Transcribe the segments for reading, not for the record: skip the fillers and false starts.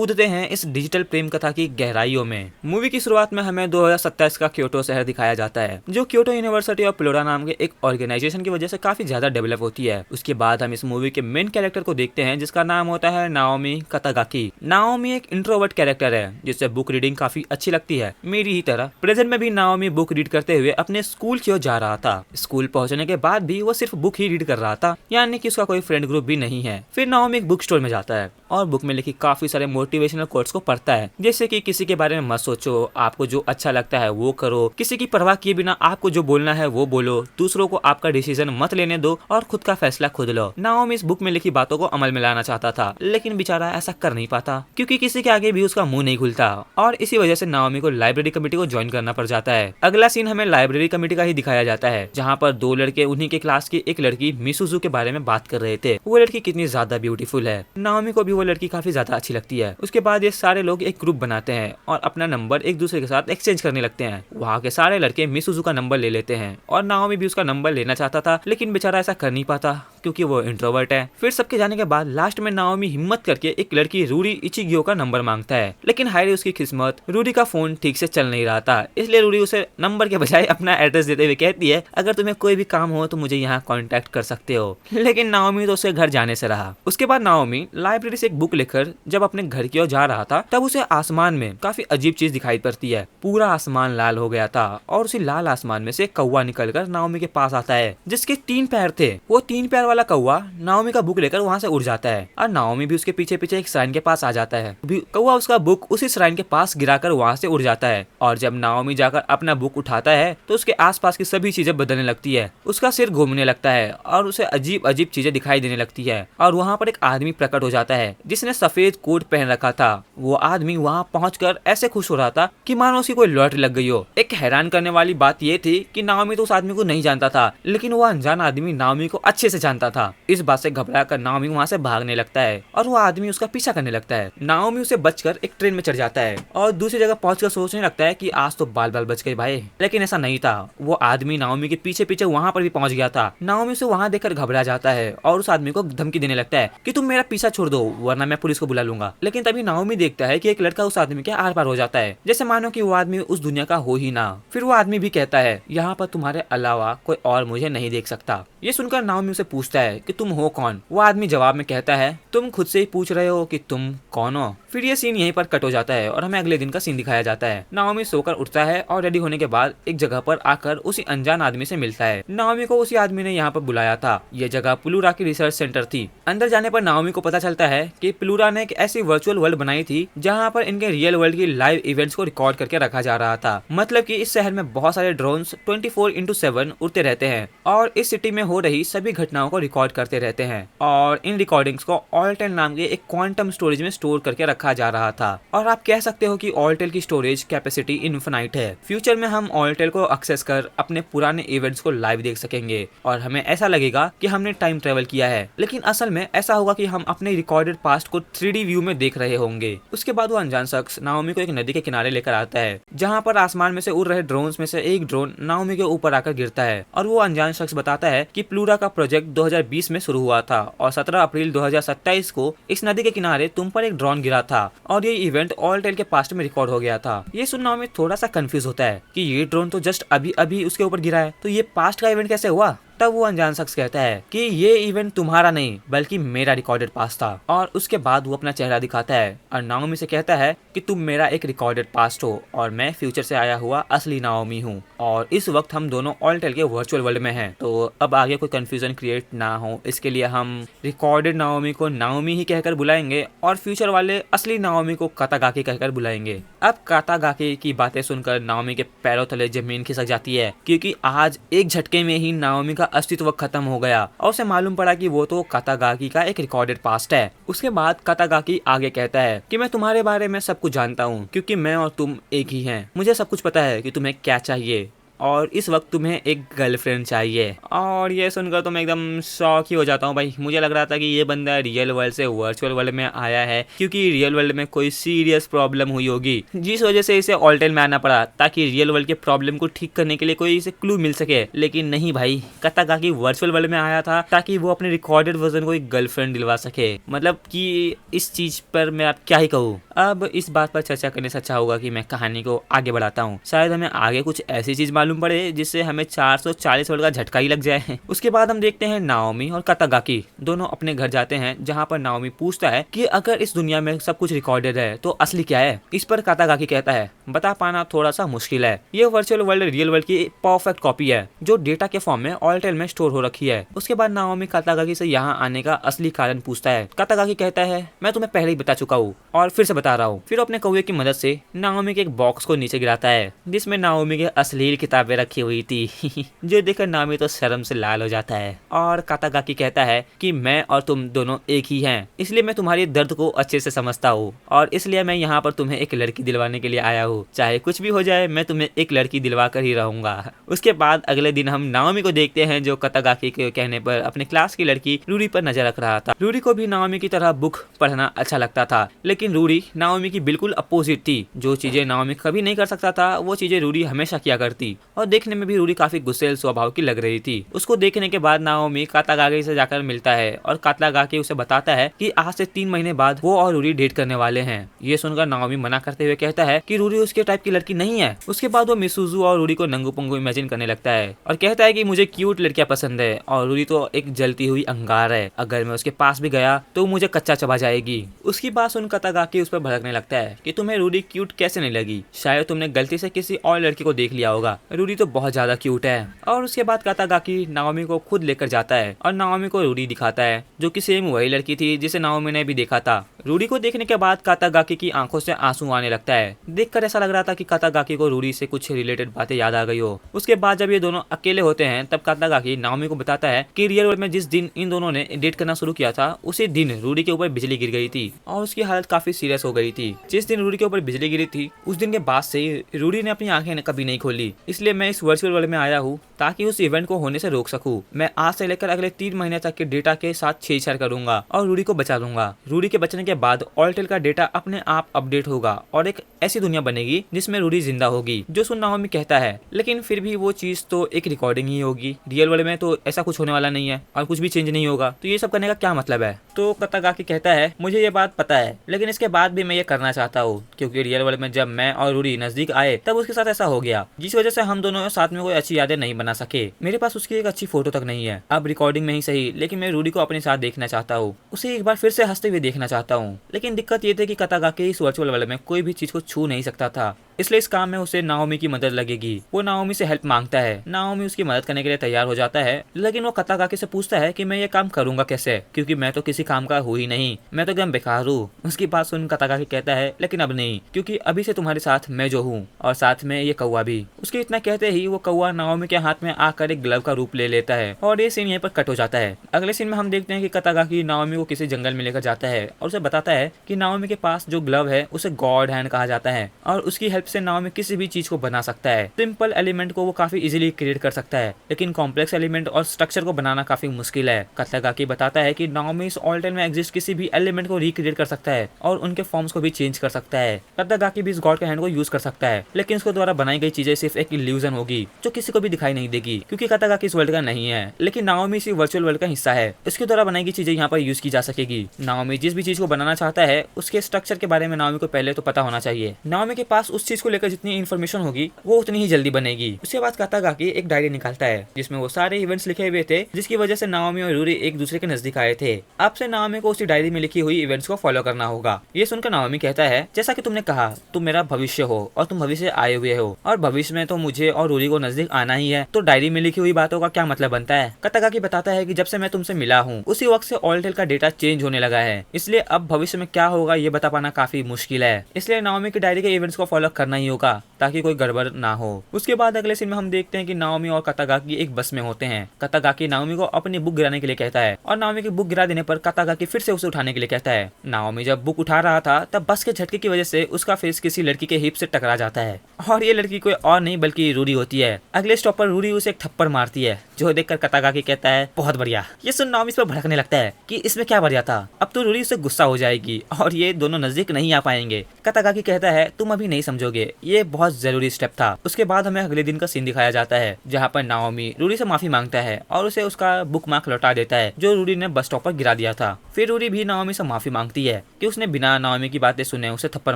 कूदते हैं इस डिजिटल प्रेम कथा की गहराइयों में। मूवी की शुरुआत में हमें 2027 का क्योटो शहर दिखाया जाता है, जो क्योटो यूनिवर्सिटी ऑफ प्लोरा नाम के एक ऑर्गेनाइजेशन की वजह से काफी ज्यादा डेवलप होती है। उसके बाद हम इस मूवी के मेन कैरेक्टर को देखते हैं, जिसका नाम होता है नाओमी कतागाकी। नाओमी एक इंट्रोवर्ट कैरेक्टर है, जिससे बुक रीडिंग काफी अच्छी लगती है, मेरी ही तरह। प्रेजेंट में भी नाओमी बुक रीड करते हुए अपने स्कूल की ओर जा रहा था। स्कूल पहुंचने के बाद भी वो सिर्फ बुक ही रीड कर रहा था, यानी कि उसका कोई फ्रेंड ग्रुप भी नहीं है। फिर नाओमी एक बुक स्टोर में जाता है और बुक में लिखी काफी सारे मोटिवेशनल कोट्स को पढ़ता है, जैसे कि किसी के बारे में मत सोचो, आपको जो अच्छा लगता है वो करो, किसी की परवाह किए बिना आपको जो बोलना है वो बोलो, दूसरों को आपका डिसीजन मत लेने दो और खुद का फैसला खुद लो। नाओमी इस बुक में लिखी बातों को अमल में लाना चाहता था, लेकिन बेचारा ऐसा कर नहीं पाता, क्योंकि किसी के आगे भी उसका मुंह नहीं खुलता, और इसी वजह से नाओमी को लाइब्रेरी कमेटी को ज्वाइन करना पड़ जाता है। अगला सीन हमें लाइब्रेरी कमेटी का ही दिखाया जाता है, जहाँ पर दो लड़के उन्हीं के क्लास की एक लड़की मिसुजू के बारे में बात कर रहे थे। वो लड़की कितनी ज्यादा ब्यूटीफुल है, नाओमी को भी वो लड़की काफी ज्यादा अच्छी लगती है। उसके बाद ये सारे लोग एक ग्रुप बनाते हैं और अपना नंबर एक दूसरे के साथ एक्सचेंज करने लगते हैं। वहाँ के सारे लड़के मिसुजू का नंबर ले लेते हैं और नाओमी भी उसका नंबर लेना चाहता था, लेकिन बेचारा ऐसा कर नहीं पाता क्योंकि वो इंट्रोवर्ट है। फिर सबके जाने के बाद लास्ट में नाओमी हिम्मत करके एक लड़की रूरी इचिगियो का नंबर मांगता है, लेकिन हायरे उसकी किस्मत, रूरी का फोन ठीक से चल नहीं रहा था, इसलिए रूरी उसे नंबर के बजाय अपना एड्रेस देते हुए कहती है, अगर तुम्हें कोई भी काम हो तो मुझे यहाँ कांटेक्ट कर सकते हो। लेकिन नाओमी तो उसे घर जाने से रहा। उसके बाद नाओमी लाइब्रेरी से एक बुक लेकर जब अपने घर की ओर जा रहा था, तब उसे आसमान में काफी अजीब चीज दिखाई पड़ती है। पूरा आसमान लाल हो गया था और उसी लाल आसमान में से कौवा निकलकर नाओमी के पास आता है, जिसके 3 पैर थे। वो 3 पैर वाला कौवा नाओमी का बुक लेकर वहाँ से उड़ जाता है और नाओमी भी उसके पीछे पीछे एक श्राइन के पास आ जाता है। कौवा उसका बुक उसी श्राइन के पास गिराकर वहाँ से उड़ जाता है, और जब नाओमी जाकर अपना बुक उठाता है तो उसके आसपास की सभी चीजें बदलने लगती है। उसका सिर घूमने लगता है और उसे अजीब अजीब चीजें दिखाई देने लगती है, और वहाँ पर एक आदमी प्रकट हो जाता है जिसने सफेद कोट पहन रखा था। वो आदमी वहाँ पहुंचकर ऐसे खुश हो रहा था कि मानो उसकी कोई लॉटरी लग गई हो। एक हैरान करने वाली बात ये थी कि नाओमी तो उस आदमी को नहीं जानता था, लेकिन वो अनजान आदमी नाओमी को अच्छे से जानता था। इस बात से घबराकर नाओमी वहाँ से भागने लगता है और वो आदमी उसका पीछा करने लगता है। नाओमी उसे बचकर एक ट्रेन में चढ़ जाता है और दूसरी जगह पहुंचकर सोचने लगता है कि आज तो बाल बाल बच गए भाई, लेकिन ऐसा नहीं था। वो आदमी नाओमी के पीछे पीछे वहाँ पर भी पहुंच गया था। नाओमी उसे वहाँ देखकर घबरा जाता है और उस आदमी को धमकी देने लगता है कि तुम मेरा पीछा छोड़ दो वरना मैं पुलिस को बुला लूंगा। लेकिन तभी नाओमी देखता है कि एक लड़का उस आदमी के आर पार हो जाता है, जैसे मानो कि वो आदमी उस दुनिया का हो ही ना। फिर वो आदमी भी कहता है, यहाँ पर तुम्हारे अलावा कोई और मुझे नहीं देख सकता। ये सुनकर नाओमी उसे पूछता है कि तुम हो कौन। वो आदमी जवाब में कहता है, तुम खुद से ही पूछ रहे हो कि तुम कौन हो। फिर ये सीन यहीं पर कट हो जाता है और हमें अगले दिन का सीन दिखाया जाता है। नाओमी सोकर उठता है और रेडी होने के बाद एक जगह पर आकर उसी अनजान आदमी से मिलता है। नाओमी को उसी आदमी ने यहाँ पर बुलाया था। ये जगह प्लूरा की रिसर्च सेंटर थी। अंदर जाने पर नाओमी को पता चलता है कि प्लूरा ने एक ऐसी वर्चुअल वर्ल्ड बनाई थी जहाँ पर इनके रियल वर्ल्ड की लाइव इवेंट्स को रिकॉर्ड करके रखा जा रहा था। मतलब कि इस शहर में बहुत सारे ड्रोन्स 24/7 उड़ते रहते हैं और इस सिटी में हो रही सभी घटनाओं को रिकॉर्ड करते रहते हैं, और इन रिकॉर्डिंग्स को ऑल्टेल नाम के एक क्वांटम स्टोरेज में स्टोर करके रखा जा रहा था। और आप कह सकते हो कि ऑल्टेल की स्टोरेज कैपेसिटी इनफिनाइट है। फ्यूचर में हम ऑल्टेल को एक्सेस कर अपने पुराने इवेंट्स को लाइव देख सकेंगे और हमें ऐसा लगेगा कि हमने टाइम ट्रेवल किया है, लेकिन असल में ऐसा होगा कि हम अपने रिकॉर्डेड पास्ट को 3D व्यू में देख रहे होंगे। उसके बाद वो अनजान शख्स नाओमी को एक नदी के किनारे लेकर आता है, जहाँ पर आसमान में से उड़ रहे ड्रोन्स में से एक ड्रोन नाओमी के ऊपर आकर गिरता है, और वो अनजान शख्स बताता है कि प्लूरा का प्रोजेक्ट 2020 में शुरू हुआ था और 17 अप्रैल 2027 को इस नदी के किनारे तुम पर एक ड्रोन गिरा था और ये इवेंट ऑल्टेल के पास्ट में रिकॉर्ड हो गया था। ये सुनना हमें थोड़ा सा कंफ्यूज होता है कि ये ड्रोन तो जस्ट अभी अभी उसके ऊपर गिरा है, तो ये पास्ट का इवेंट कैसे हुआ। तब वो अनजान शख्स कहता है कि ये इवेंट तुम्हारा नहीं बल्कि मेरा रिकॉर्डेड पास्ट था, और उसके बाद वो अपना चेहरा दिखाता है और नाओमी से कहता है कि तुम मेरा एक रिकॉर्डेड पास्ट हो और मैं फ्यूचर से आया हुआ असली नाओमी हूँ, और इस वक्त हम दोनों ऑल्टेल के वर्चुअल वर्ल्ड में हैं। तो अब आगे कोई कंफ्यूजन क्रिएट ना हो, इसके लिए हम रिकॉर्डेड नाओमी को नाओमी ही कहकर बुलाएंगे और फ्यूचर वाले असली नाओमी को कातागाकी कहकर बुलाएंगे। अब कातागाकी की बातें सुनकर नाओमी के पैरों तले जमीन खिसक जाती है, क्योंकि आज एक झटके में ही नाओमी का अस्तित्व खत्म हो गया और उसे मालूम पड़ा कि वो तो कातागाकी का एक रिकॉर्डेड पास्ट है। उसके बाद कातागाकी आगे कहता है कि मैं तुम्हारे बारे में सब कुछ जानता हूँ, क्योंकि मैं और तुम एक ही हैं। मुझे सब कुछ पता है कि तुम्हें क्या चाहिए। और इस वक्त तुम्हें एक गर्लफ्रेंड चाहिए। और ये सुनकर तो मैं एकदम शॉक ही हो जाता हूँ भाई। मुझे लग रहा था कि ये बंदा रियल वर्ल्ड से वर्चुअल वर्ल्ड में आया है, क्योंकि रियल वर्ल्ड में कोई सीरियस प्रॉब्लम हुई होगी जिस वजह से इसे ऑल्टेल में आना पड़ा, ताकि रियल वर्ल्ड के प्रॉब्लम को ठीक करने के लिए कोई इसे क्लू मिल सके। लेकिन नहीं भाई, कतागाकी वर्चुअल वर्ल्ड में आया था ताकि वो अपने रिकॉर्डेड वर्जन को एक गर्लफ्रेंड दिलवा सके। मतलब कि इस चीज पर मैं अब क्या ही कहूँ। अब इस बात पर चर्चा करने से अच्छा होगा कि मैं कहानी को आगे बढ़ाता हूँ। शायद हमें आगे कुछ ऐसी चीज मालूम पड़े जिससे हमें 440 वर्ड का झटका ही लग जाए। उसके बाद हम देखते हैं नाओमी और कतागाकी दोनों अपने घर जाते हैं, जहाँ पर नाओमी पूछता है कि अगर इस दुनिया में सब कुछ रिकॉर्डेड है तो असली क्या है। इस पर कतागाकी कहता है बता पाना थोड़ा सा मुश्किल है, ये वर्चुअल वर्ल्ड रियल वर्ल्ड की परफेक्ट कॉपी है जो डेटा के फॉर्म में ऑल्टेल में स्टोर हो रखी है। उसके बाद नाओमी कतागाकी से यहाँ आने का असली कारण पूछता है। कतागाकी कहता है मैं तुम्हें पहले ही बता चुका हूँ और फिर से बता रहा हूँ। फिर अपने कौवे की मदद से नाओमी के एक बॉक्स को नीचे गिराता है जिसमें नाओमी की अश्लील किताबें रखी हुई थी जो देखकर नाओमी तो शर्म से लाल हो जाता है। और कतागाकी कहता है कि मैं और तुम दोनों एक ही हैं, इसलिए मैं तुम्हारी दर्द को अच्छे से समझता हूँ और इसलिए मैं यहाँ पर तुम्हें एक लड़की दिलवाने के लिए आया हूँ। चाहे कुछ भी हो जाए मैं तुम्हें एक लड़की दिलवा कर ही रहूंगा। उसके बाद अगले दिन हम नाओमी को देखते हैं जो कतागाकी के कहने पर अपने क्लास की लड़की रूरी पर नजर रख रहा था। रूरी को भी नाओमी की तरह बुक पढ़ना अच्छा लगता था, लेकिन रूरी नाओमी की बिल्कुल अपोजिट थी। जो चीजें नाओमी कभी नहीं कर सकता था वो चीजें रूरी हमेशा किया करती। और देखने में भी रूरी काफी गुस्सेल स्वभाव की लग रही थी। उसको देखने के बाद नाओमी कतागाकी से जाकर मिलता है और कतागाकी उसे बताता है कि आज से 3 महीने बाद वो और रूरी डेट करने वाले हैं। ये सुनकर नाओमी मना करते हुए कहता है कि रूरी उसके टाइप की लड़की नहीं है। उसके बाद वो मिसुजू और रूरी को नंगू पंगू इमेजिन करने लगता है और कहता है कि मुझे क्यूट लड़कियां पसंद है और रूरी तो एक जलती हुई अंगार है, अगर मैं उसके पास भी गया तो मुझे कच्चा चबा जाएगी। उसकी बात सुन कतागाकी उस पर भड़कने लगता है कि तुम्हें रूरी क्यूट कैसे नहीं लगी, शायद तुमने गलती से किसी और लड़की को देख लिया होगा, रूरी तो बहुत ज्यादा क्यूट है। और उसके बाद कतागाकी नाओमी को खुद लेकर जाता है और नाओमी को रूरी दिखाता है जो कि सेम वही लड़की थी जिसे नाओमी ने भी देखा था। रूरी को देखने के बाद कतागाकी की आंखों से आंसू आने लगता है। देखकर ऐसा लग रहा था कि कतागाकी को रूरी से कुछ रिलेटेड बातें याद आ गई हो। उसके बाद जब ये दोनों अकेले होते हैं तब कतागाकी नाओमी को बताता है कि रियल वर्ल्ड में जिस दिन इन दोनों ने डेट करना शुरू किया था उसी दिन रूरी के ऊपर बिजली गिर गई थी और उसकी हालत काफी सीरियस हो गई थी। जिस दिन रूरी के ऊपर बिजली गिरी थी उस दिन के बाद से रूरी ने अपनी आंखें कभी नहीं खोली। इसलिए मैं इस वर्चुअल वर्ल्ड में आया हूँ ताकि उस इवेंट को होने से रोक सकूं। मैं आज से लेकर अगले 3 महीने तक के डेटा के साथ छेड़छाड़ करूंगा और रूरी को बचा लूंगा। रूरी के बचने के बाद ऑल्टेल का डेटा अपने आप अपडेट होगा और एक ऐसी दुनिया बनेगी जिसमें रूरी जिंदा होगी। जो सुन नाओमी कहता है लेकिन फिर भी वो चीज तो एक रिकॉर्डिंग ही होगी, रियल वर्ल्ड में तो ऐसा कुछ होने वाला नहीं है और कुछ भी चेंज नहीं होगा, तो ये सब करने का क्या मतलब है। तो कतागाकी कहता है मुझे ये बात पता है लेकिन इसके बाद भी मैं ये करना चाहता हूँ क्योंकि रियल वर्ल्ड में जब मैं और रूरी नजदीक आए तब उसके साथ ऐसा हो गया जिस वजह से हम दोनों साथ में कोई अच्छी यादें नहीं बना सके। मेरे पास उसकी एक अच्छी फोटो तक नहीं है, अब रिकॉर्डिंग में ही सही, लेकिन मैं रूरी को अपने साथ देखना चाहता हूँ, उसे एक बार फिर से हंसते हुए देखना चाहता हूँ। लेकिन दिक्कत ये थी कि कतागाकी इस वर्चुअल वर्ल्ड में कोई भी चीज को छू नहीं सकता था, इसलिए इस काम में उसे नाओमी की मदद लगेगी। वो नाओमी से हेल्प मांगता है, नाओमी उसकी मदद करने के लिए तैयार हो जाता है, लेकिन वो कतागाकी से पूछता है कि मैं ये काम करूंगा कैसे, क्योंकि मैं तो किसी काम का हूँ ही नहीं, मैं तो एकदम बेकार हूँ। उसकी बात सुन कतागाकी कहता है लेकिन अब नहीं, क्योंकि अभी से तुम्हारे साथ मैं जो हूँ और साथ में ये कौवा भी। उसके इतना कहते ही वो कौवा नाओमी के हाथ में आकर एक ग्लव का रूप ले लेता है और ये सीन यहीं पर कट हो जाता है। अगले सीन में हम देखते हैं कि कतागाकी नाओमी को किसी जंगल में लेकर जाता है और उसे बताता है कि नाओमी के पास जो ग्लव है उसे गॉड हैंड कहा जाता है और उसकी हेल्प से नाओमी किसी भी चीज को बना सकता है। सिंपल एलिमेंट को वो काफी इजीली क्रिएट कर सकता है, लेकिन कॉम्प्लेक्स एलिमेंट और स्ट्रक्चर को बनाना काफी मुश्किल है। कतागाकी बताता है कि नाओमी इस ऑल्टेल में एग्जिस्ट किसी भी एलिमेंट को रिक्रिएट कर सकता है और उनके फॉर्म्स को भी चेंज कर सकता है। कतागाकी भी इस गॉड के हैंड को यूज कर सकता है, लेकिन उसके द्वारा बनाई गई चीजें सिर्फ एक इल्यूजन होगी जो किसी को भी दिखाई नहीं देगी, क्योंकि कतागाकी इस वर्ल्ड का नहीं है, लेकिन नाओमी इसी वर्चुअल वर्ल्ड का हिस्सा है। इसके द्वारा बनाई गई चीजें यहाँ पर यूज की जा सकेगी। नाओमी जिस भी चीज को बनाना चाहता है उसके स्ट्रक्चर के बारे में नाओमी को पहले तो पता होना चाहिए। नाओमी के पास उस चीज को लेकर जितनी इन्फॉर्मेशन होगी वो उतनी ही जल्दी बनेगी। उसके बाद कतागाकी एक डायरी निकालता है जिसमें वो सारे इवेंट्स लिखे हुए थे जिसकी वजह से नाओमी और रूरी एक दूसरे के नजदीक आए थे। अब से नाओमी को उसी डायरी में लिखी हुई इवेंट्स को फॉलो करना होगा। ये सुनकर नाओमी कहता है जैसा कि तुमने कहा तुम मेरा भविष्य हो और तुम भविष्य आए हुए हो और भविष्य में तो मुझे और रूरी को नजदीक आना ही है, तो डायरी में लिखी हुई बातों का क्या मतलब बनता है। कतागाकी बताता है कि जब से मैं तुमसे मिला हूँ उसी वक्त से ऑल्टेल का डेटा चेंज होने लगा है, इसलिए अब भविष्य में क्या होगा ये बता पाना काफी मुश्किल है। इसलिए नाओमी की डायरी के इवेंट्स को फॉलो करना ही होगा ताकि कोई गड़बड़ ना हो। उसके बाद अगले सीन में हम देखते हैं कि नाओमी और कतागाकी एक बस में होते हैं। कतागाकी नाओमी को अपनी बुक गिराने के लिए कहता है और नाओमी की बुक गिरा देने पर कतागाकी फिर से उसे उठाने के लिए कहता है। नाओमी जब बुक उठा रहा था तब बस के झटके की वजह से उसका फेस किसी लड़की के हिप से टकरा जाता है और ये लड़की कोई और नहीं बल्कि रूरी होती है। अगले स्टॉप पर रूरी उसे एक थप्पड़ मारती है जो देखकर कतागाकी कहता है बहुत बढ़िया। ये सुन नाओमी इस पर भड़कने लगता है कि इसमें क्या बढ़िया था, अब तो रूरी उससे गुस्सा हो जाएगी और ये दोनों नजदीक नहीं आ पाएंगे। कतागाकी कहता है तुम अभी नहीं समझोगे, ये बहुत जरूरी स्टेप था। उसके बाद हमें अगले दिन का सीन दिखाया जाता है जहाँ पर नाओमी रूरी से माफी मांगता है और उसे उसका बुक मार्क लौटा देता है जो रूरी ने बस स्टॉप पर गिरा दिया था। फिर रूरी भी नाओमी से माफी मांगती है कि उसने बिना नाओमी की बातें सुने उसे थप्पड़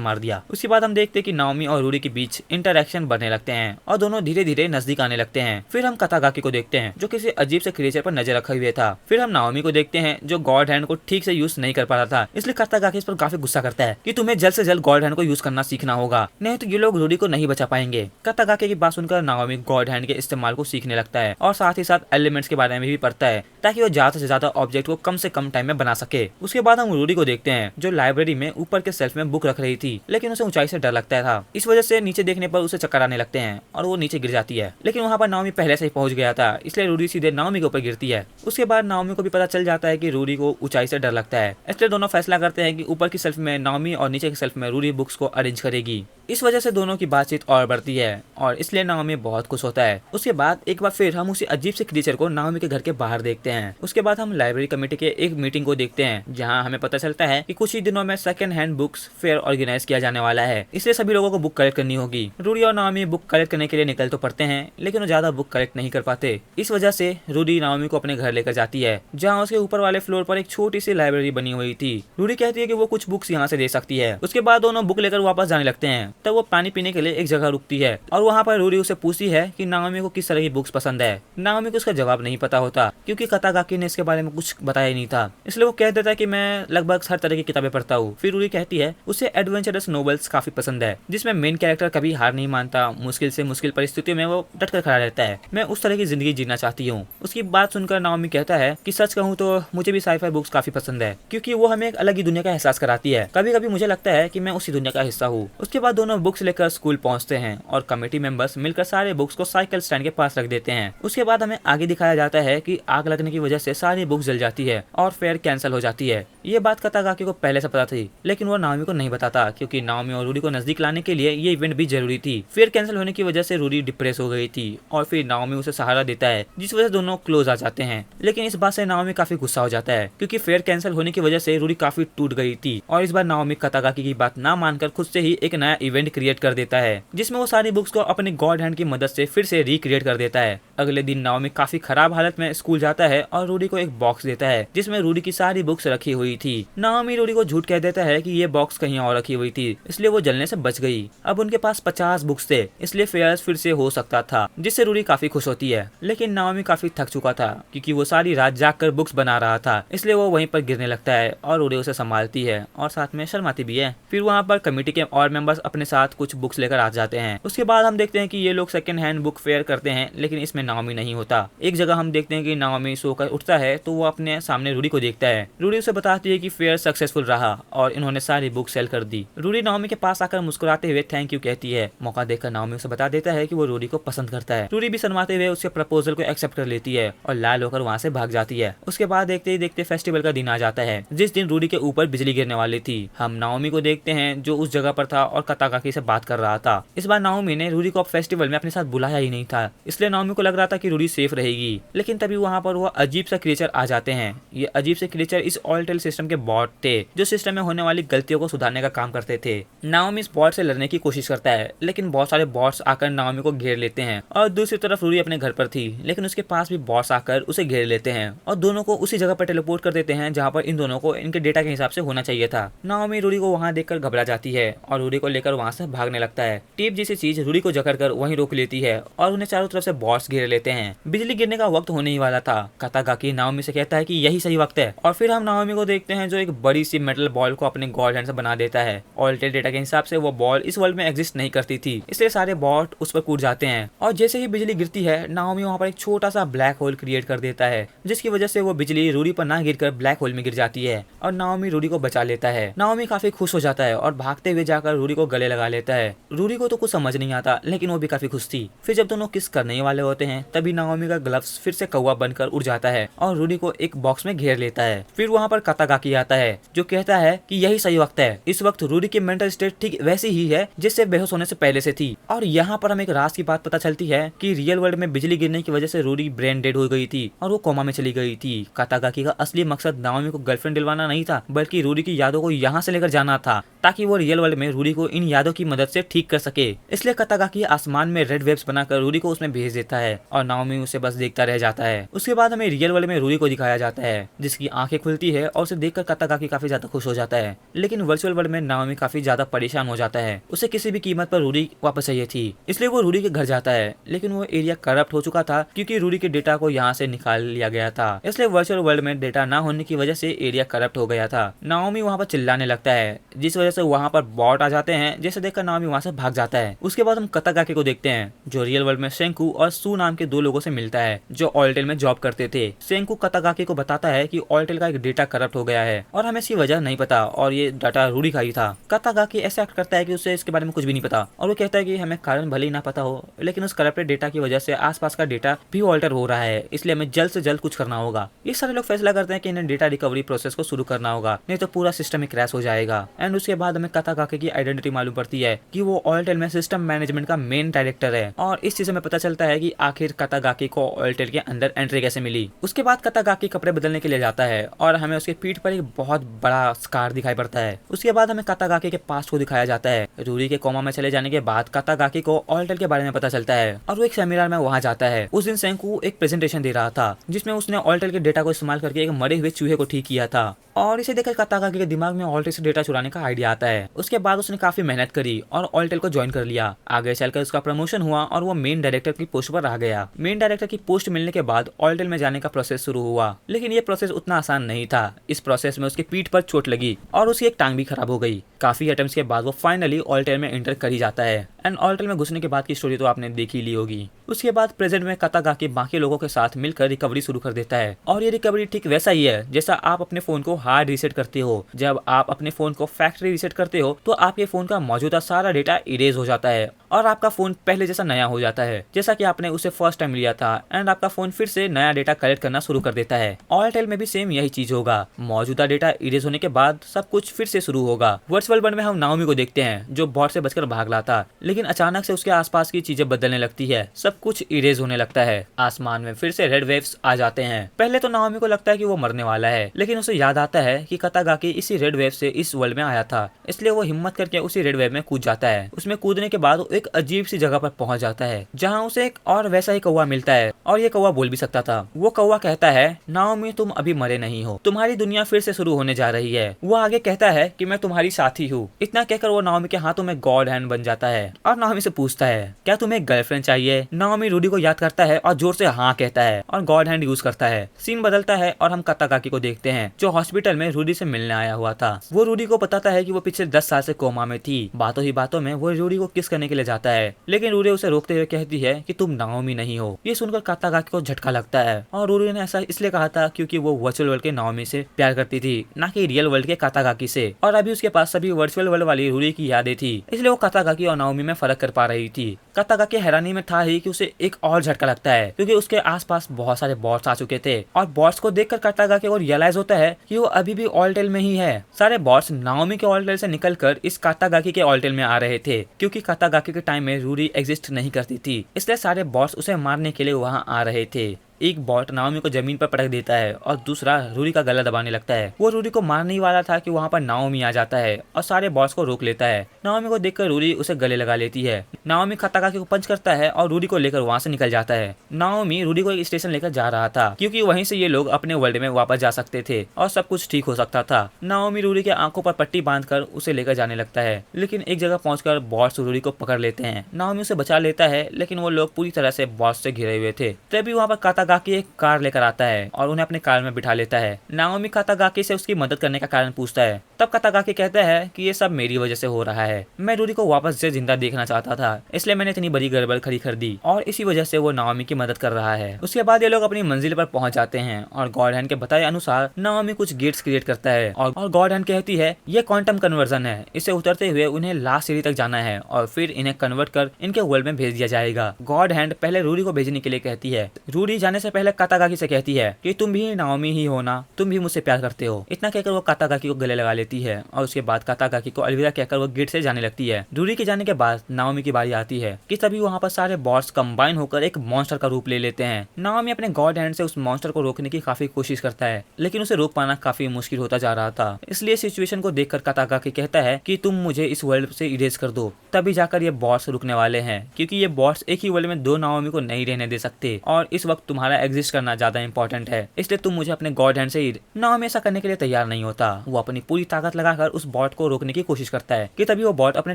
मार दिया। उसके बाद हम देखते हैं कि नाओमी और रूरी के बीच इंटरेक्शन बढ़ने लगते हैं और दोनों धीरे धीरे नजदीक आने लगते हैं। फिर हम कतागाकी को देखते हैं जो किसी अजीब से क्रिएचर पर नजर रखे हुए था। फिर हम नाओमी को देखते हैं जो गॉड हैंड को ठीक से यूज नहीं कर पा रहा था, इसलिए कतागाकी इस पर काफी गुस्सा करता है कि तुम्हें जल्द से जल्द गॉड हैंड को यूज करना सीखना होगा, नहीं तो ये लोग रूरी को नहीं बचा पाएंगे। कतागाकी की बात सुनकर नाओमी गॉड हैंड के इस्तेमाल को सीखने लगता है और साथ ही साथ एलिमेंट्स के बारे में भी पढ़ता है ताकि वो ज्यादा से ज्यादा ऑब्जेक्ट को कम से कम टाइम में बना सके। उसके बाद हम रूरी को देखते हैं जो लाइब्रेरी में ऊपर के सेल्फ में बुक रख रही थी, लेकिन उसे ऊंचाई से डर लगता था। इस वजह से नीचे देखने पर उसे चक्कर आने लगते हैं और वो नीचे गिर जाती है, लेकिन वहाँ पर नाओमी पहले से ही पहुंच गया था, इसलिए रूरी सीधे नाओमी के ऊपर गिरती है। उसके बाद नाओमी को भी पता चल जाता है कि रूरी को ऊंचाई से डर लगता है, इसलिए दोनों फैसला करते हैं कि ऊपर की सेल्फ में नाओमी और नीचे की सेल्फ में रूरी बुक्स को अरेंज करेगी। इस वजह से दोनों की बातचीत और बढ़ती है और इसलिए नाओमी बहुत खुश होता है। उसके बाद एक बार फिर हम उसी अजीब से क्रीचर को नाओमी के घर के बाहर देखते हैं। उसके बाद हम लाइब्रेरी कमेटी के एक मीटिंग को देखते हैं जहां हमें पता चलता है कि कुछ ही दिनों में second hand books fair organise किया जाने वाला है, इसलिए सभी लोगों को बुक कलेक्ट करनी होगी। रूरी और नाओमी बुक कलेक्ट करने के लिए निकल तो पड़ते हैं, लेकिन वो ज्यादा बुक कलेक्ट नहीं कर पाते। इस वजह से रूरी नाओमी को अपने घर लेकर जाती है जहाँ उसके ऊपर वाले फ्लोर पर एक छोटी सी लाइब्रेरी बनी हुई थी। रूरी कहती है कि वो कुछ बुक्स यहाँ से दे सकती है। उसके बाद दोनों बुक लेकर वापस जाने लगते हैं, तब वो पानी पीने के लिए एक जगह रुकती है और वहाँ पर रूरी उसे पूछती है कि नाओमी को किस तरह की बुक्स पसंद है। नाओमी को उसका जवाब नहीं पता होता क्योंकि कतागाकी ने इसके बारे में कुछ बताया नहीं था, इसलिए वो कह देता है कि मैं लगभग हर तरह की किताबें पढ़ता हूँ। फिर रूरी कहती है उसे एडवेंचरस नॉवेल्स काफी पसंद है जिसमें मेन कैरेक्टर कभी हार नहीं मानता, मुश्किल से मुश्किल परिस्थितियों में वो डटकर खड़ा रहता है। मैं उस तरह की जिंदगी जीना चाहती हूँ। उसकी बात सुनकर नाओमी कहता है कि सच कहूँ तो मुझे भी साइफाई बुक्स काफी पसंद है क्योंकि वो हमें एक अलग ही दुनिया का एहसास कराती है। कभी कभी मुझे लगता है कि मैं उसी दुनिया का हिस्सा हूँ। उसके बाद दोनों बुक्स लेकर स्कूल पहुंचते हैं और कमेटी मेंबर्स मिलकर सारे बुक्स को साइकिल स्टैंड के पास रख देते हैं। उसके बाद हमें आगे दिखाया जाता है कि आग लगने की वजह से सारी बुक्स जल जाती है और फेयर कैंसिल हो जाती है। ये बात कतागाकी को पहले से पता थी, लेकिन वो नाओमी को नहीं बताता क्योंकि नाओमी और रूरी को नजदीक लाने के लिए ये इवेंट भी जरूरी थी। फेयर कैंसिल होने की वजह से रूरी डिप्रेस हो गई थी और फिर नाओमी उसे सहारा देता है जिस वजह से दोनों क्लोज आ जाते हैं। लेकिन इस बात से नाओमी काफी गुस्सा हो जाता है क्योंकि फेयर कैंसिल होने की वजह से रूरी काफी टूट गई थी और इस बार नाओमी कतागाकी की बात ना मानकर खुद से ही एक नया इवेंट क्रिएट कर देता है जिसमें वो सारी बुक्स को अपने गॉड हैंड की मदद से फिर से रिक्रिएट कर देता है। अगले दिन नाओमी काफी खराब हालत में स्कूल जाता है और रूडी को एक बॉक्स देता है जिसमें रूडी की सारी बुक्स रखी हुई थी। नाओमी रूडी को झूठ कह देता है कि ये बॉक्स कहीं और रखी हुई थी, इसलिए वो जलने से बच गई। अब उनके पास 50 बुक्स थे, इसलिए फेयर्स फिर से हो सकता था, जिससे रूडी काफी खुश होती है। लेकिन नाओमी काफी थक चुका था क्योंकि वो सारी रात जागकर बुक्स बना रहा था, इसलिए वो वहीं पर गिरने लगता है और रूडी उसे संभालती है और साथ में शर्माती भी है। फिर वहाँ पर कमेटी के और मेंबर्स अपने साथ कुछ बुक्स लेकर आ जाते हैं। उसके बाद हम देखते हैं कि ये लोग सेकंड हैंड बुक फेयर करते हैं, लेकिन इसमें नाओमी नहीं होता। एक जगह हम देखते हैं कि नाओमी सोकर उठता है तो वो अपने सामने रूडी को देखता है। रूडी उसे बताती है कि फेयर सक्सेसफुल रहा और इन्होंने सारी बुक सेल कर दी। रूडी नाओमी के पास आकर मुस्कुराते हुए थैंक यू कहती है। मौका देखकर नाओमी उसे बता देता है कि वो रूडी को पसंद करता है। रूडी भी शर्माते हुए उसके प्रपोजल को एक्सेप्ट कर लेती है और लाल होकर वहाँ से भाग जाती है। उसके बाद देखते ही देखते फेस्टिवल का दिन आ जाता है जिस दिन रूडी के ऊपर बिजली गिरने वाली थी। हम नाओमी को देखते हैं जो उस जगह पर था और कतागाकी से बात कर रहा था। इस बार नाओमी ने रूडी को फेस्टिवल में अपने साथ बुलाया ही नहीं था, इसलिए नाओमी को लग रहा था कि रूडी सेफ रहेगी। लेकिन तभी वहाँ पर वो अजीब सा क्रिएचर आ जाते हैं। ये अजीब से क्रिएचर इस ऑलटेल सिस्टम के बॉट थे जो सिस्टम में होने वाली गलतियों को सुधारने का काम करते थे। नाओमी इस बॉट से लड़ने की कोशिश करता है, लेकिन बहुत सारे बॉट्स आकर नाओमी को घेर लेते हैं और दूसरी तरफ रूडी अपने घर पर थी, लेकिन उसके पास भी बॉट्स आकर उसे घेर लेते हैं और दोनों को उसी जगह पर टेलीपोर्ट कर देते हैं जहाँ पर इन दोनों को इनके डेटा के हिसाब से होना चाहिए था। नाओमी रूडी को वहाँ देखकर घबरा जाती है और रूडी को लेकर वहाँ से भागने लगता है। टेप जैसी चीज रूडी को जकड़कर वहीं रोक लेती है और उन्हें चारों तरफ से बॉट्स घेर लेते हैं। बिजली गिरने का वक्त होने ही वाला था। कतागाकी नाओमी से कहता है कि यही सही वक्त है और फिर हम नाओमी को देखते हैं जो एक बड़ी सी मेटल बॉल को अपने गॉड हैंड से बना देता है। ऑल्टेल डेटा के हिसाब से वो बॉल इस वर्ल्ड में एग्जिस्ट नहीं करती थी, इसलिए सारे बॉट उस पर कूद जाते हैं और जैसे ही बिजली गिरती है नाओमी वहाँ पर एक छोटा सा ब्लैक होल क्रिएट कर देता है, जिसकी वजह से वो बिजली रूडी पर ना गिरकर ब्लैक होल में गिर जाती है और नाओमी रूडी को बचा लेता है। नाओमी काफी खुश हो जाता है और भागते हुए जाकर रूडी को गले लगा लेता है। रूरी को तो कुछ समझ नहीं आता, लेकिन वो भी काफी खुश थी। फिर जब दोनों किस करने वाले होते हैं तभी नाओमी का ग्लव्स फिर से कौवा बनकर उड़ जाता है और रूरी को एक बॉक्स में घेर लेता है। फिर वहाँ पर कातागाकी आता है जो कहता है कि यही सही वक्त है। इस वक्त रूरी की मेंटल स्टेट ठीक वैसी ही है जिससे बेहोश होने से पहले से थी। और यहाँ पर हमें एक राज की बात पता चलती है कि रियल वर्ल्ड में बिजली गिरने की वजह से रूरी ब्रेन डेड हो गई थी और वो कोमा में चली गई थी। कातागाकी का असली मकसद नाओमी को गर्लफ्रेंड दिलवाना नहीं था, बल्कि रूरी की यादों को यहाँ से लेकर जाना था ताकि वो रियल वर्ल्ड में रूरी को इन यादों की मदद से ठीक कर सके। इसलिए कातागाकी आसमान में रेड वेव्स बनाकर रूरी को उसमें भेज देता है और नाओमी उसे बस देखता रह जाता है। उसके बाद हमें रियल वर्ल्ड में रूरी को दिखाया जाता है जिसकी आंखें खुलती है और उसे देखकर कातागाकी काफी ज्यादा खुश हो जाता है। लेकिन वर्चुअल वर्ल्ड में नाओमी काफी ज्यादा परेशान हो जाता है। उसे किसी भी कीमत पर रूरी वापस चाहिए थी, इसलिए वो रूरी के घर जाता है। लेकिन वो एरिया करप्ट हो चुका था क्योंकि रूरी के डेटा को यहाँ से निकाल लिया गया था, इसलिए वर्चुअल वर्ल्ड में डेटा न होने की वजह से एरिया करप्ट हो गया था। नाओमी वहाँ पर चिल्लाने लगता है जिस वजह से वहाँ पर बॉट आ जाते हैं, जिसे देखकर नाओमी वहाँ से भाग जाता है। उसके बाद हम कातागाकी को देखते हैं जो रियल वर्ल्ड में सेंकू और सू नाम के दो लोगों से मिलता है जो ऑलटेल में जॉब करते थे। सेंकू कातागाकी को बताता है कि ऑलटेल का एक डेटा करप्ट हो गया है और हमें इसकी वजह नहीं पता और ये डाटा रूरी का ही था। कातागाकी ऐसे एक्ट करता है कि उसे इसके बारे में कुछ भी नहीं पता और वो कहता है कि हमें कारण भले ही ना पता हो, लेकिन उस करप्टेड डेटा की वजह से आसपास का डेटा भी ऑल्टर हो रहा है, इसलिए हमें जल्द से जल्द कुछ करना होगा। ये सारे लोग फैसला करते हैं कि इन्हें डेटा रिकवरी प्रोसेस को शुरू करना होगा, नहीं तो पूरा सिस्टम ही क्रैश हो जाएगा। एंड उसके बाद हमें कातागाकी की आइडेंटिटी मालूम पड़ती है कि वो ऑलटेल में सिस्टम मैनेजमेंट का मेन डायरेक्टर है और इस चीज में पता चलता है कि आखिर कातागाकी को ऑलटेल के अंदर एंट्री कैसे मिली। उसके बाद कातागाकी कपड़े बदलने के लिए जाता है और हमें उसके पीठ पर एक बहुत बड़ा स्कार दिखाई पड़ता है। उसके बाद हमें कातागाकी के पास्ट को दिखाया जाता है। रूरी के कोमा में चले जाने के बाद कातागाकी को ऑलटेल के बारे में पता चलता है और वो एक सेमिनार में वहाँ जाता है। उस दिन सेंकू एक प्रेजेंटेशन दे रहा था जिसमें उसने ऑलटेल के डेटा को इस्तेमाल करके एक मरे हुए चूहे को ठीक किया था और इसे देखकर कातागाकी के दिमाग में ऑलटेल से डेटा चुराने का आइडिया आता है। उसके बाद उसने काफी मेहनत करी और ऑलटेल को ज्वाइन कर लिया। आगे चलकर उसका प्रमोशन हुआ और वो मेन डायरेक्टर की पोस्ट पर आ गया। मेन डायरेक्टर की पोस्ट मिलने के बाद ऑलटेल में जाने का प्रोसेस शुरू हुआ, लेकिन ये प्रोसेस उतना आसान नहीं था। इस प्रोसेस में उसकी पीठ पर चोट लगी और उसकी एक टांग भी खराब हो गई। काफी अटेम्प्ट्स के बाद वो फाइनली ऑलटेल में एंटर कर ही जाता है एंड ऑलटेल में घुसने के बाद की स्टोरी तो आपने देख ही ली होगी। उसके बाद प्रेजेंट में कातागाकी बाकी लोगों के साथ मिलकर रिकवरी शुरू कर देता है और ये रिकवरी ठीक वैसा ही है जैसा आप अपने फोन को हार्ड रीसेट करते हो। जब आप अपने फोन को फैक्ट्री रीसेट करते हो तो आपके फोन का मौजूदा सारा डेटा इरेज हो जाता है और आपका फोन पहले जैसा नया हो जाता है जैसा कि आपने उसे फर्स्ट टाइम लिया था एंड आपका फोन फिर से नया डेटा कलेक्ट करना शुरू कर देता है। ऑलटेल में भी सेम यही चीज होगा। मौजूदा डेटा इरेज होने के बाद सब कुछ फिर से शुरू होगा। वर्चुअल वर्ल्ड में हम नाओमी को देखते हैं जो बॉट से बचकर भाग रहा था, लेकिन अचानक से उसके आसपास की चीजें बदलने लगती है, सब कुछ इरेज होने लगता है। आसमान में फिर से रेड वेव्स आ जाते हैं। पहले तो नाओमी को लगता है कि वो मरने वाला है, लेकिन उसे याद आता है कि कातागाकी इसी रेड वेव से इस वर्ल्ड में आया था, इसलिए वो हिम्मत करके उसी रेड वेव में कूद जाता है। उसमें कूदने के बाद वो एक अजीब सी जगह पर पहुंच जाता है जहाँ उसे एक और वैसा ही कौवा मिलता है और ये कौवा बोल भी सकता था। वो कौवा कहता है, नाओमी तुम अभी मरे नहीं हो, तुम्हारी दुनिया फिर से शुरू होने जा रही है। वो आगे कहता है कि मैं तुम्हारी साथी हूँ। इतना कहकर वो नाओमी के हाथों में गॉड हैंड बन जाता है और नाओमी से पूछता है क्या तुम्हें एक गर्लफ्रेंड चाहिए। नाओमी रूडी को याद करता है और जोर से हाँ कहता है और गॉड हैंड यूज करता है। सीन बदलता है और हम कातागाकी को देखते हैं जो हॉस्पिटल में रूडी से मिलने आया हुआ था। वो रूडी को बताता है कि वो पिछले 10 साल से कोमा में थी। बातों ही बातों में वो रूडी को किस करने के लिए जाता है, लेकिन रूडी उसे रोकते हुए कहती है कि तुम नाओमी नहीं हो। ये सुनकर कातागाकी को झटका लगता है और रूडी ने ऐसा इसलिए कहा था क्योंकि वो वर्चुअल वर्ल्ड के नाओमी से प्यार करती थी, ना कि रियल वर्ल्ड के कातागाकी से। और अभी उसके पास सभी वर्चुअल वर्ल्ड वाली रूडी की यादें थी, इसलिए वो कातागाकी और नाओमी में फर्क कर पा रही थी। कातागाकी हैरानी में था ही कि उसे एक और झटका लगता है क्योंकि उसके आसपास बहुत सारे बॉट्स आ चुके थे और बॉट्स को देखकर कातागाकी को रियलाइज होता है कि वो अभी भी ऑलटेल में ही है। सारे बॉट्स नाओमी के ऑलटेल से निकलकर इस कातागाकी के ऑलटेल में आ रहे थे क्योंकि कातागाकी के टाइम में रूडी एग्जिस्ट नहीं करती थी, इसलिए सारे बॉट्स उसे मारने के लिए वहाँ आ रहे थे। एक बॉट नाओमी को जमीन पर पटक देता है और दूसरा रूडी का गला दबाने लगता है। वो रूडी को मारने ही वाला था कि वहाँ पर नाओमी आ जाता है और सारे बॉट्स को रोक लेता है। नाओमी को देखकर रूडी उसे गले लगा लेती है। नाओमी कातागाकी को पंच करता है और रूडी को लेकर वहाँ से निकल जाता है। नाओमी रूडी को एक स्टेशन लेकर जा रहा था क्योंकि वहीं से ये लोग अपने वर्ल्ड में वापस जा सकते थे और सब कुछ ठीक हो सकता था। नाओमी रूडी के आंखों पर पट्टी बांधकर उसे लेकर जाने लगता है, लेकिन एक जगह पहुंचकर बॉट्स रूडी को पकड़ लेते हैं। नाओमी उसे बचा लेता है, लेकिन वो लोग पूरी तरह से बॉट्स से घिरे हुए थे। तभी वहाँ पर कातागाकी एक कार लेकर आता है और उन्हें अपने कार में बिठा लेता है। नाओमी कातागाकी से उसकी मदद करने का कारण पूछता है। तब कातागाकी कहता है कि ये सब मेरी वजह से हो रहा है, मैं रूरी को वापस से जिंदा देखना चाहता था, इसलिए मैंने इतनी बड़ी गड़बड़ खड़ी कर दी और इसी वजह से वो नाओमी की मदद कर रहा है। उसके बाद ये लोग अपनी मंजिल पर पहुंच जाते हैं और गॉड हैंड के बताए अनुसार नाओमी कुछ गेट्स क्रिएट करता है और गॉड हैंड कहती है ये क्वांटम कन्वर्जन है, इसे उतरते हुए उन्हें लास्ट सीढ़ी तक जाना है और फिर इन्हें कन्वर्ट कर इनके वर्ल्ड में भेज दिया जाएगा। गॉड हैंड पहले रूरी को भेजने के लिए कहती है। रूरी जाने से पहले कातागाकी से कहती है कि तुम भी नाओमी ही हो ना, तुम भी मुझसे प्यार करते हो। इतना कहकर वो कातागाकी को गले लगा लेती है और उसके बाद कातागाकी को अलविदा कहकर वो गेट से जाने लगती है। रूरी के जाने के बाद नाओमी की बारी आती है कि तभी वहाँ पर सारे बॉट्स कंबाइन होकर एक मॉन्स्टर का रूप ले लेते हैं। नाओमी अपने गॉड हैंड से उस मॉन्स्टर को रोकने की काफी कोशिश करता है, लेकिन उसे रोक पाना काफी मुश्किल होता जा रहा था। इसलिए सिचुएशन को देखकर कातागाकी कहता है कि तुम मुझे इस वर्ल्ड से इरेज कर दो, तभी जाकर ये बॉट्स रुकने वाले हैं, क्योंकि ये बॉट्स एक ही वर्ल्ड में दो नाओमी को नहीं रहने दे सकते और इस वक्त तुम्हारा एग्जिस्ट करना ज्यादा इंपॉर्टेंट है, इसलिए तुम मुझे अपने गॉड हैंड से ही। नाओमी ऐसा करने के लिए तैयार नहीं होता। वो अपनी पूरी ताकत लगाकर उस बॉट को रोकने की कोशिश करता है कि तभी वो बॉट अपने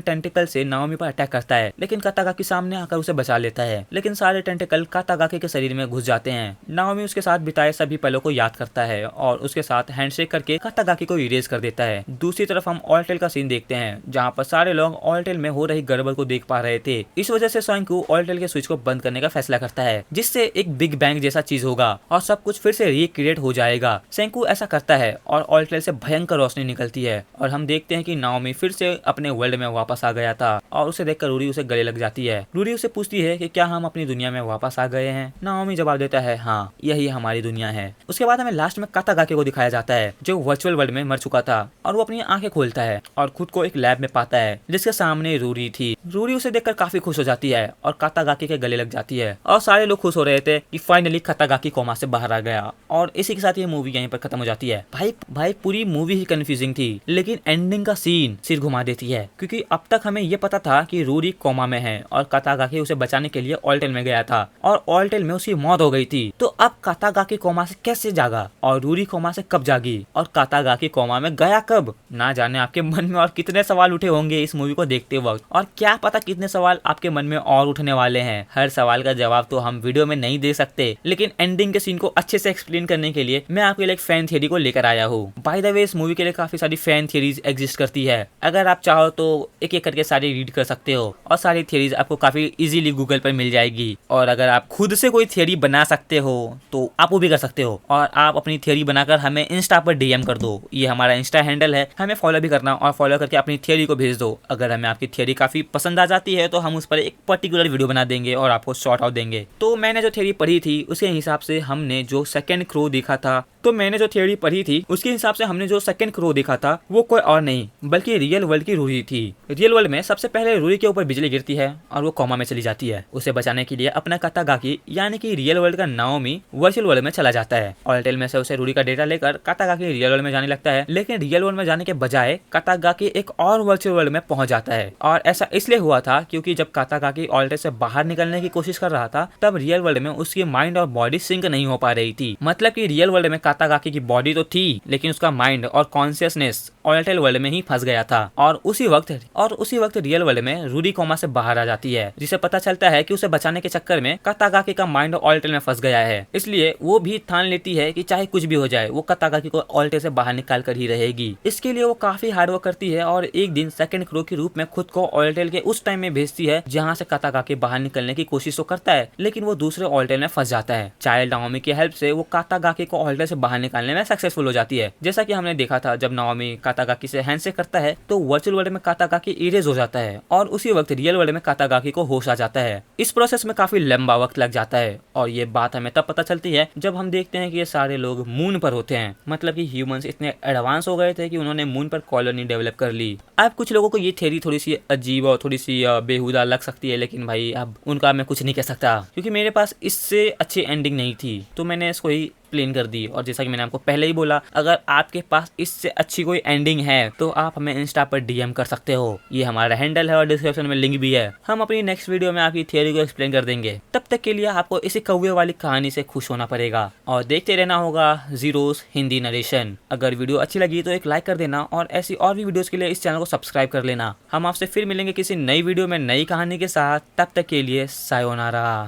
टेंटिकल से नाओमी पर अटैक करता है, लेकिन कातागाकी सामने आकर उसे बचा लेता है। लेकिन सारे टेंटिकल कातागाकी के शरीर में घुस जाते हैं। नाओमी उसके साथ बिताए सभी पलों को याद करता है और उसके साथ हैंडशेक करके कातागाकी को इरेज कर देता है। दूसरी तरफ हम ऑल्टेल का सीन देखते हैं, जहाँ पर सारे लोग ऑल्टेल में हो रही गड़बड़ को देख पा रहे थे। इस वजह से सोंकू ऑल्टेल के स्विच को बंद करने का फैसला करता है, जिससे एक बिग बैंग जैसा चीज होगा और सब कुछ फिर से रिक्रिएट हो जाएगा। सेंकू ऐसा करता है और ऑल्टेल से भयंकर रोशनी निकलती है और हम देखते हैं कि नाओमी फिर से अपने वर्ल्ड में वापस आ गया था और उसे देखकर रूरी उसे गले लग जाती है। रूरी उसे पूछती है कि क्या हम अपनी दुनिया में वापस आ गए हैं। नाओमी जवाब देता है हाँ, यही हमारी दुनिया है। उसके बाद हमें लास्ट में कातागाकी को दिखाया जाता है, जो वर्चुअल वर्ल्ड में मर चुका था और वो अपनी आंखें खोलता है और खुद को एक लैब में पाता है जिसके सामने रूरी थी। रूरी उसे देखकर काफी खुश हो जाती है और कातागाकी के गले लग जाती है और सारे लोग खुश हो रहे थे कि फाइनली कातागाकी कोमा से बाहर आ गया। और इसी के साथ ये मूवी यहीं पर खत्म हो जाती है। भाई पूरी मूवी ही कंफ्यूजिंग थी, लेकिन एंडिंग का सीन सिर घुमा देती है, क्योंकि अब तक हमें ये पता था कि रूरी कोमा में है और कातागाकी उसे बचाने के लिए ऑल्टेल में गया था और ऑल्टेल में उसकी मौत हो गई थी। तो अब कातागाकी कोमा से कैसे जागा और रूरी कोमा से कब जागी और कातागाकी कोमा में गया कब? ना जाने आपके मन में और कितने सवाल उठे होंगे इस मूवी को देखते वक्त, और क्या पता कितने सवाल आपके मन में और उठने वाले हैं। हर सवाल का जवाब तो हम वीडियो में नहीं दे सकते, लेकिन एंडिंग के सीन को अच्छे से एक्सप्लेन करने के लिए मैं आपके लिए एक फैन थियरी को लेकर आया हूँ। बाय द वे, इस मूवी के लिए काफी सारी फैन थियरीज एग्जिस्ट करती है। अगर आप चाहो तो एक एक करके सारी रीड कर सकते हो और सारी थियरीज आपको काफी इजीली गूगल पर मिल जाएगी। और अगर आप खुद से कोई थियरी बना सकते हो तो आप वो भी कर सकते हो और आप अपनी थियरी बनाकर हमें इंस्टा पर डीएम कर दो। ये हमारा इंस्टा हैंडल है, हमें फॉलो भी करना और फॉलो करके अपनी थियरी को भेज दो। अगर हमें आपकी थियरी काफी पसंद आ जाती है तो हम उस पर एक पर्टिकुलर वीडियो बना देंगे और आपको शॉर्ट आउट देंगे। तो मैंने जो थियरी पढ़ी थी उसके हिसाब से हमने जो सेकंड क्रो देखा था वो कोई और नहीं बल्कि रियल वर्ल्ड की रूरी थी। रियल वर्ल्ड में सबसे पहले रूरी के ऊपर बिजली गिरती है और वो कोमा में चली जाती है। उसे बचाने के लिए अपना कातागाकी यानी कि रियल वर्ल्ड का नाओमी वर्चुअल वर्ल्ड में चला जाता है। ऑल्टेल में से उसे रूरी का डेटा लेकर कातागाकी रियल वर्ल्ड में जाने लगता है, लेकिन रियल वर्ल्ड में जाने के बजाय कातागाकी एक और वर्चुअल वर्ल्ड में पहुंच जाता है। और ऐसा इसलिए हुआ था क्योंकि जब कातागाकी ऑल्टेल से बाहर निकलने की कोशिश कर रहा था तब रियल वर्ल्ड में उसकी माइंड और बॉडी सिंक नहीं हो पा रही थी। मतलब कि रियल वर्ल्ड में कातागाकी की बॉडी तो थी, लेकिन उसका माइंड और कॉन्शियसनेस ऑल्टेल वर्ल्ड में ही फंस गया था। और उसी वक्त रियल वर्ल्ड में रूरी कोमा से बाहर आ जाती है, जिसे पता चलता है कि उसे बचाने के चक्कर में कातागाकी का माइंड ऑल्टेल में फंस गया है। इसलिए वो भी ठान लेती है कि चाहे कुछ भी हो जाए वो कातागाकी को ऑल्टेल से बाहर निकाल कर ही रहेगी। इसके लिए वो काफी हार्डवर्क करती है और एक दिन सेकंड क्रो के रूप में खुद को ऑल्टेल के उस टाइम में भेजती है जहाँ से कातागाकी बाहर निकलने की कोशिश तो करता है, लेकिन वो दूसरे ऑल्टेल में फंस जाता है। चाइल्ड नाओमी की हेल्प से वो कातागाकी को ऑल्टेल से बाहर निकालने में सक्सेसफुल हो जाती है। जैसा कि हमने देखा था, जब नाओमी कातागाकी से हैंडशेक करता है तो वर्चुअल वर्ल्ड में कातागाकी इरेज हो जाता है और उसी वक्त रियल वर्ल्ड में कातागाकी को होश आ जाता है। इस प्रोसेस में काफी लंबा वक्त लग जाता है और ये बात हमें तब पता चलती है जब हम देखते हैं कि ये सारे लोग मून पर होते हैं। मतलब कि ह्यूमंस इतने एडवांस हो गए थे कि उन्होंने मून पर कॉलोनी डेवलप कर ली। अब कुछ लोगों को ये थ्योरी थोड़ी सी अजीब और थोड़ी सी बेहुदा लग सकती है, लेकिन भाई अब उनका मैं कुछ नहीं कह सकता क्योंकि मेरे पास इससे अच्छी एंडिंग नहीं थी, तो मैंने इसको ही एक्सप्लेन कर दी। और जैसा कि मैंने आपको पहले ही बोला, अगर आपके पास इससे अच्छी कोई एंडिंग है तो आप हमें इंस्टा पर डीएम कर सकते हो। ये हमारा हैंडल है और डिस्क्रिप्शन में लिंक भी है। हम अपनी नेक्स्ट वीडियो में आपकी थियरी को एक्सप्लेन कर देंगे। तब तक के लिए आपको इसी कौवे वाली कहानी से खुश होना पड़ेगा और देखते रहना होगा जीरोस हिंदी नरेशन। अगर वीडियो अच्छी लगी तो एक लाइक कर देना और ऐसी और भी वीडियोस के लिए इस चैनल को सब्सक्राइब कर लेना। हम आपसे फिर मिलेंगे किसी नई वीडियो में नई कहानी के साथ। तब तक के लिए सायोनारा।